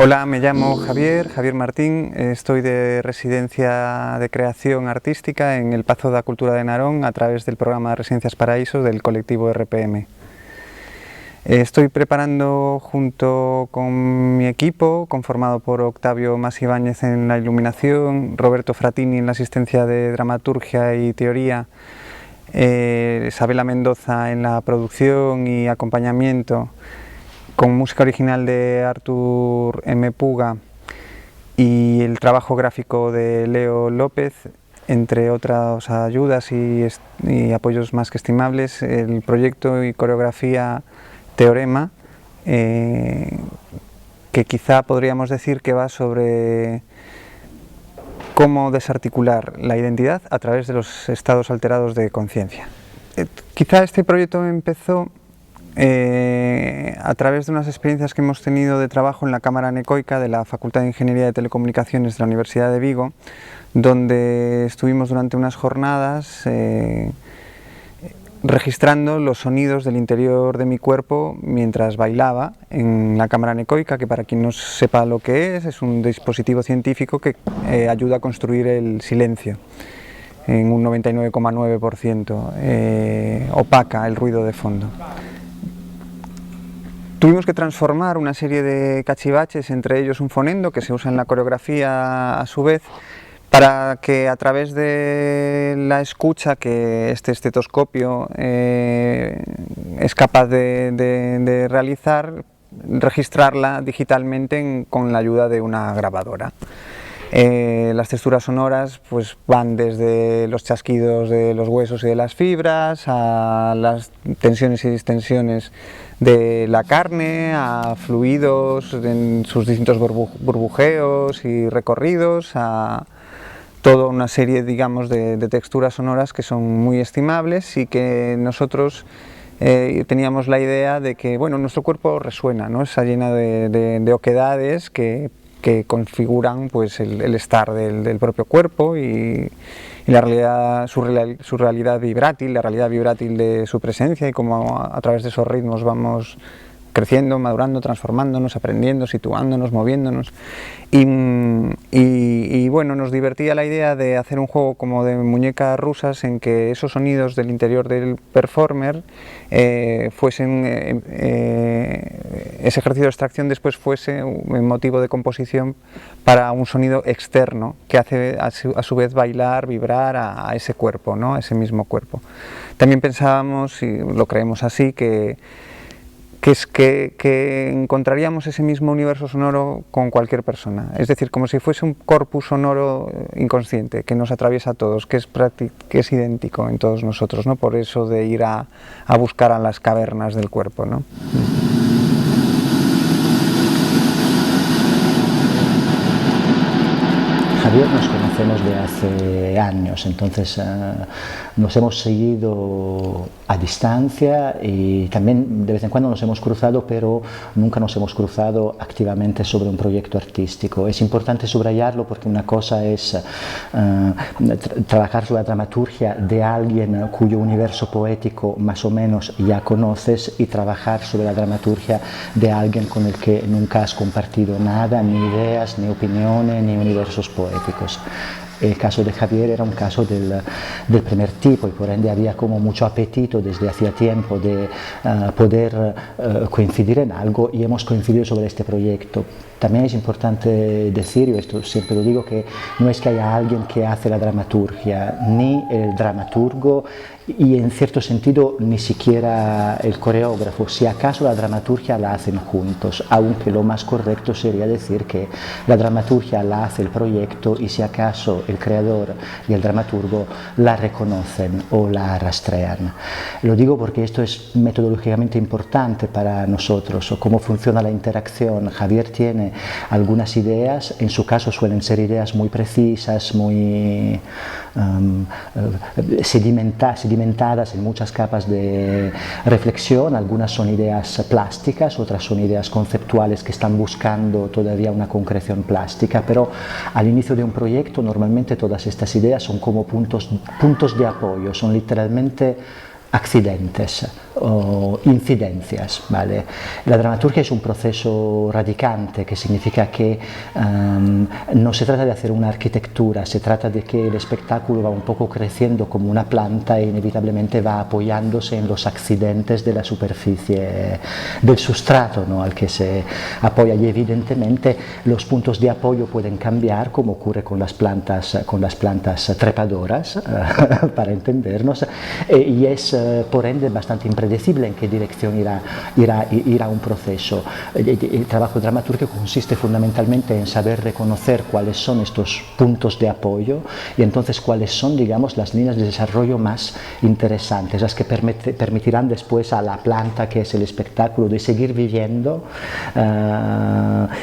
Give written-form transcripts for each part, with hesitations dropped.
Hola, me llamo Javier Martín, estoy de residencia de creación artística en el Pazo da Cultura de Narón a través del programa Residencias Paraíso del colectivo RPM. Estoy preparando junto con mi equipo, conformado por Octavio Masibáñez en la iluminación, Roberto Fratini en la asistencia de dramaturgia y teoría, Isabela Mendoza en la producción y acompañamiento, con música original de Artur M. Puga y el trabajo gráfico de Leo López, entre otras ayudas y apoyos más que estimables, el proyecto y coreografía Teorema, que quizá podríamos decir que va sobre cómo desarticular la identidad a través de los estados alterados de conciencia. Quizá este proyecto empezó a través de unas experiencias que hemos tenido de trabajo en la Cámara Anecoica de la Facultad de Ingeniería de Telecomunicaciones de la Universidad de Vigo, donde estuvimos durante unas jornadas registrando los sonidos del interior de mi cuerpo mientras bailaba en la cámara anecoica, que para quien no sepa lo que es un dispositivo científico que ayuda a construir el silencio en un 99,9%, opaca el ruido de fondo. Tuvimos que transformar una serie de cachivaches, entre ellos un fonendo que se usa en la coreografía a su vez, para que a través de la escucha que este estetoscopio es capaz de realizar, registrarla digitalmente con la ayuda de una grabadora. Las texturas sonoras pues van desde los chasquidos de los huesos y de las fibras, a las tensiones y distensiones de la carne, a fluidos en sus distintos burbujeos y recorridos, a toda una serie, digamos, de texturas sonoras que son muy estimables y que nosotros teníamos la idea de que, bueno, nuestro cuerpo resuena, ¿no? Está llena de oquedades que configuran pues el estar del propio cuerpo y la realidad, su realidad vibrátil, la realidad vibrátil de su presencia, y cómo a través de esos ritmos vamos creciendo, madurando, transformándonos, aprendiendo, situándonos, moviéndonos. Y bueno, nos divertía la idea de hacer un juego como de muñecas rusas en que esos sonidos del interior del performer fuesen, ese ejercicio de extracción después fuese un motivo de composición para un sonido externo que hace a su vez bailar, vibrar a ese cuerpo, ¿no? A ese mismo cuerpo. También pensábamos, y lo creemos así, que encontraríamos ese mismo universo sonoro con cualquier persona, es decir, como si fuese un corpus sonoro inconsciente que nos atraviesa a todos, que es idéntico en todos nosotros, ¿no? Por eso de ir a buscar a las cavernas del cuerpo, ¿no? Javier nos conocemos de hace años, entonces nos hemos seguido a distancia y también de vez en cuando nos hemos cruzado, pero nunca nos hemos cruzado activamente sobre un proyecto artístico. Es importante subrayarlo porque una cosa es trabajar sobre la dramaturgia de alguien cuyo universo poético más o menos ya conoces, y trabajar sobre la dramaturgia de alguien con el que nunca has compartido nada, ni ideas, ni opiniones, ni universos poéticos. El caso de Javier era un caso del primer tipo, y por ende había como mucho apetito desde hacía tiempo de poder coincidir en algo, y hemos coincidido sobre este proyecto. También es importante decir, y esto siempre lo digo, que no es que haya alguien que hace la dramaturgia, ni el dramaturgo, y en cierto sentido ni siquiera el coreógrafo. Si acaso la dramaturgia la hacen juntos, aunque lo más correcto sería decir que la dramaturgia la hace el proyecto y si acaso el creador y el dramaturgo la reconocen o la rastrean. Lo digo porque esto es metodológicamente importante para nosotros, o cómo funciona la interacción. Javier tiene algunas ideas, en su caso suelen ser ideas muy precisas, muy sedimentadas en muchas capas de reflexión. Algunas son ideas plásticas, otras son ideas conceptuales que están buscando todavía una concreción plástica, pero al inicio de un proyecto normalmente todas estas ideas son como puntos de apoyo, son literalmente accidentes. incidencias, ¿vale? La dramaturgia es un proceso radicante, que significa que no se trata de hacer una arquitectura, se trata de que el espectáculo va un poco creciendo como una planta e inevitablemente va apoyándose en los accidentes de la superficie del sustrato, ¿no?, al que se apoya, y evidentemente los puntos de apoyo pueden cambiar, como ocurre con las plantas trepadoras, para entendernos, y es por ende bastante impredecible en qué dirección irá un proceso. El trabajo dramatúrgico consiste fundamentalmente en saber reconocer cuáles son estos puntos de apoyo y entonces cuáles son, digamos, las líneas de desarrollo más interesantes, las que permitirán después a la planta, que es el espectáculo, de seguir viviendo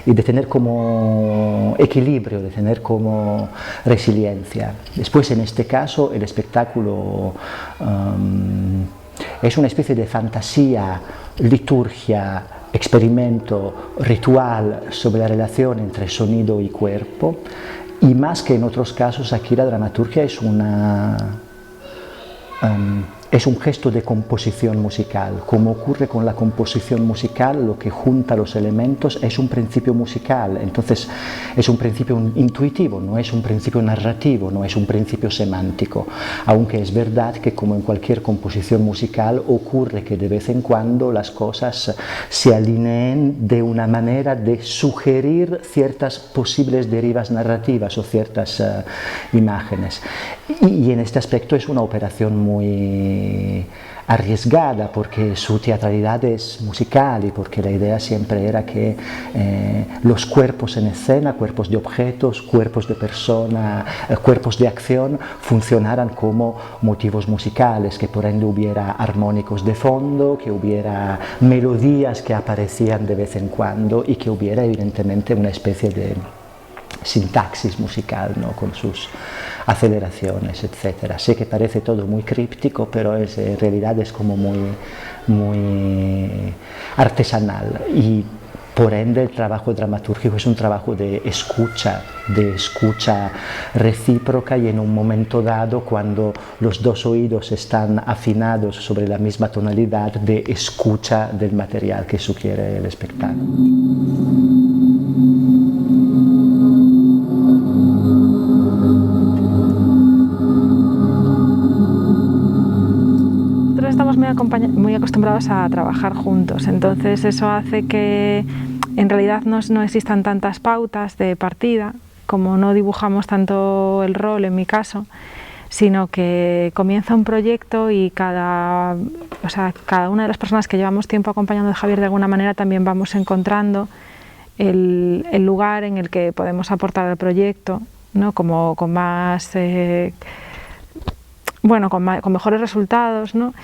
y de tener como equilibrio, de tener como resiliencia. Después, en este caso, el espectáculo es una especie de fantasía, liturgia, experimento, ritual sobre la relación entre sonido y cuerpo, y más que en otros casos, aquí la dramaturgia es un gesto de composición musical. Como ocurre con la composición musical, lo que junta los elementos es un principio musical, entonces es un principio intuitivo, no es un principio narrativo, no es un principio semántico, aunque es verdad que, como en cualquier composición musical, ocurre que de vez en cuando las cosas se alineen de una manera de sugerir ciertas posibles derivas narrativas o ciertas imágenes, y en este aspecto es una operación muy arriesgada, porque su teatralidad es musical y porque la idea siempre era que los cuerpos en escena, cuerpos de objetos, cuerpos de persona, cuerpos de acción, funcionaran como motivos musicales, que por ende hubiera armónicos de fondo, que hubiera melodías que aparecían de vez en cuando y que hubiera evidentemente una especie de sintaxis musical, ¿no?, con sus aceleraciones, etc. Sé que parece todo muy críptico, pero en realidad es como muy artesanal, y por ende el trabajo dramatúrgico es un trabajo de escucha recíproca, y en un momento dado, cuando los dos oídos están afinados sobre la misma tonalidad, de escucha del material que sugiere el espectáculo. Muy acostumbrados a trabajar juntos, entonces eso hace que en realidad no existan tantas pautas de partida, como no dibujamos tanto el rol en mi caso, sino que comienza un proyecto y cada una de las personas que llevamos tiempo acompañando a Javier, de alguna manera también vamos encontrando el lugar en el que podemos aportar al proyecto, ¿no?, como con más con mejores resultados, ¿no?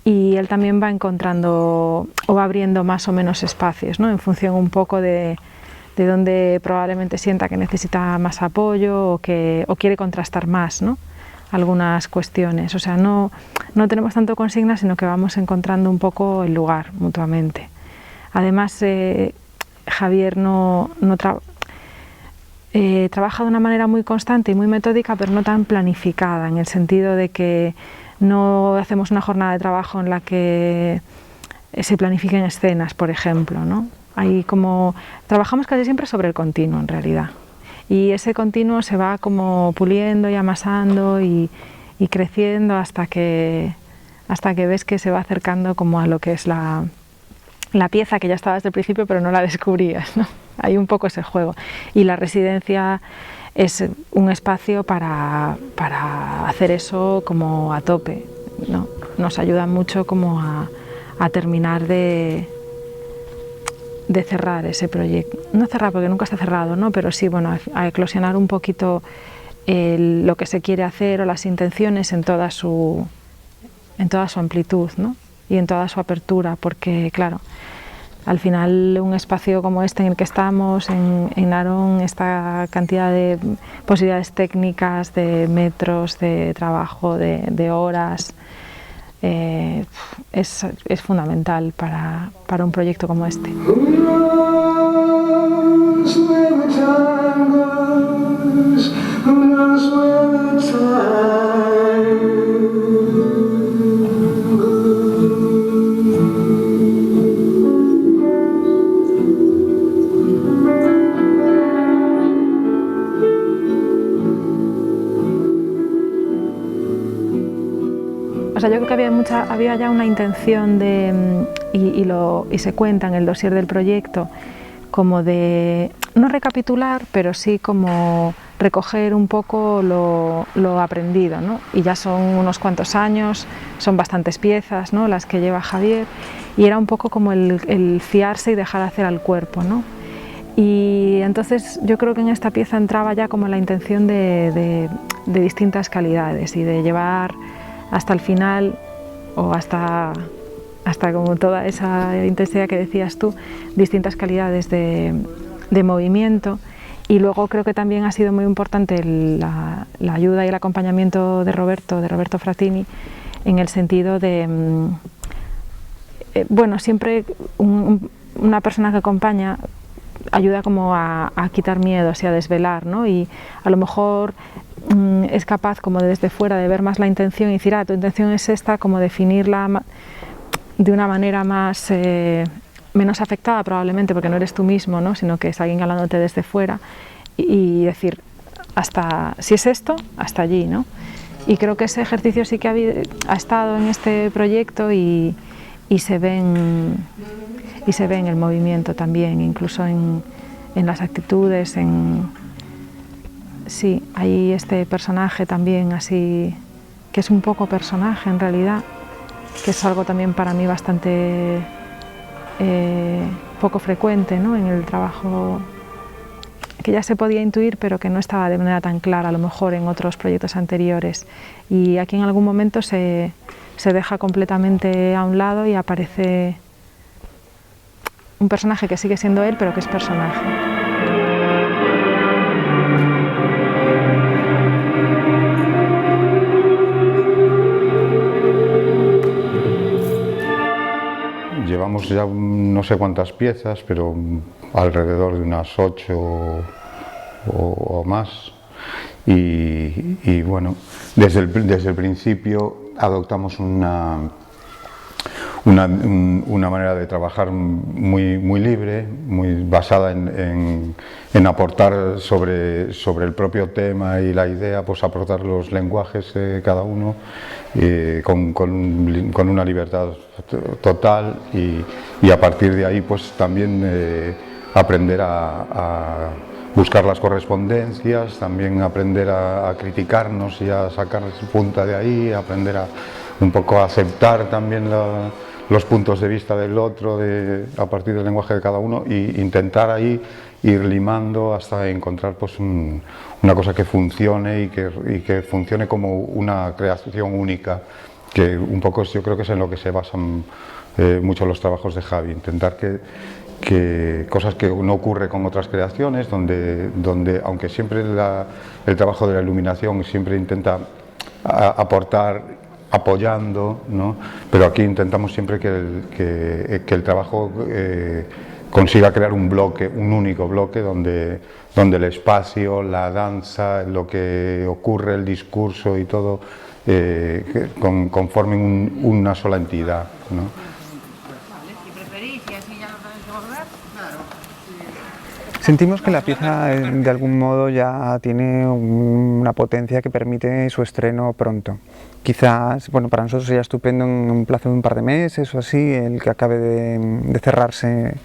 Y él también va encontrando o va abriendo más o menos espacios, ¿no?, en función un poco de donde probablemente sienta que necesita más apoyo o quiere contrastar más, ¿no?, algunas cuestiones. O sea, no tenemos tanto consignas, sino que vamos encontrando un poco el lugar mutuamente. Además, Javier trabaja de una manera muy constante y muy metódica, pero no tan planificada, en el sentido de que no hacemos una jornada de trabajo en la que se planifiquen escenas, por ejemplo, ¿no? Trabajamos casi siempre sobre el continuo, en realidad, y ese continuo se va como puliendo y amasando y creciendo hasta que ves que se va acercando como a lo que es la pieza que ya estaba desde el principio, pero no la descubrías, ¿no? Hay un poco ese juego, y la residencia es un espacio para hacer eso como a tope, ¿no? Nos ayuda mucho como a terminar de cerrar ese proyecto. No cerrar porque nunca está cerrado, ¿no?, pero sí, bueno, a eclosionar un poquito lo que se quiere hacer o las intenciones en toda su amplitud, ¿no?, y en toda su apertura, porque claro, al final un espacio como este en el que estamos, en Narón, esta cantidad de posibilidades técnicas, de metros de trabajo, de horas, es fundamental para un proyecto como este. sea, yo creo que había ya una intención de, y se cuenta en el dossier del proyecto, como de, no recapitular, pero sí como recoger un poco lo aprendido, ¿no? Y ya son unos cuantos años, son bastantes piezas, ¿no?, las que lleva Javier, y era un poco como el fiarse y dejar hacer al cuerpo, ¿no? Y entonces yo creo que en esta pieza entraba ya como la intención de distintas calidades y de llevar hasta el final, o hasta como toda esa intensidad que decías tú, distintas calidades de movimiento. Y luego creo que también ha sido muy importante la ayuda y el acompañamiento de Roberto Frattini, en el sentido de, bueno, siempre una persona que acompaña ayuda como a quitar miedos y a desvelar, ¿no? Y a lo mejor es capaz como desde fuera de ver más la intención y decir, tu intención es esta, como definirla de una manera más menos afectada probablemente, porque no eres tú mismo, ¿no?, sino que es alguien hablándote desde fuera, y decir, si es esto, hasta allí, ¿no? Y creo que ese ejercicio sí que ha estado en este proyecto y se ve en el movimiento también, incluso en las actitudes, sí, hay este personaje también así, que es un poco personaje en realidad, que es algo también para mí bastante poco frecuente, ¿no?, en el trabajo, que ya se podía intuir pero que no estaba de manera tan clara a lo mejor en otros proyectos anteriores, y aquí en algún momento se deja completamente a un lado y aparece un personaje que sigue siendo él pero que es personaje. Llevamos ya no sé cuántas piezas, pero alrededor de unas 8 o más. Y bueno, desde el principio adoptamos una manera de trabajar muy libre, muy basada en aportar sobre el propio tema y la idea, pues aportar los lenguajes de cada uno, con una libertad total, y a partir de ahí pues también aprender a buscar las correspondencias, también aprender a criticarnos y a sacar punta de ahí, aprender un poco a aceptar también los puntos de vista del otro a partir del lenguaje de cada uno, e intentar ahí ir limando hasta encontrar pues una cosa que funcione y que funcione como una creación única, que un poco yo creo que es en lo que se basan mucho los trabajos de Javi, intentar que cosas que no ocurre con otras creaciones, donde aunque siempre el trabajo de la iluminación siempre intenta aportar apoyando, ¿no?, pero aquí intentamos siempre que el trabajo consiga crear un bloque, un único bloque donde el espacio, la danza, lo que ocurre, el discurso y todo conformen una sola entidad, ¿no? Sentimos que la pieza de algún modo ya tiene una potencia que permite su estreno pronto. Quizás, bueno, para nosotros sería estupendo en un plazo de un par de meses o así, el que acabe de cerrarse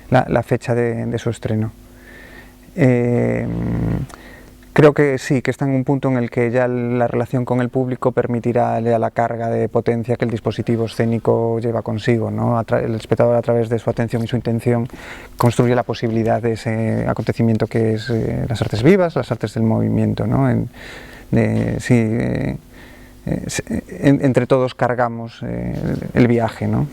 la fecha de su estreno. Creo que sí, que está en un punto en el que ya la relación con el público permitirá la carga de potencia que el dispositivo escénico lleva consigo, ¿no? El espectador, a través de su atención y su intención, construye la posibilidad de ese acontecimiento que es las artes vivas, las artes del movimiento, ¿no? Entre todos cargamos el viaje, ¿no?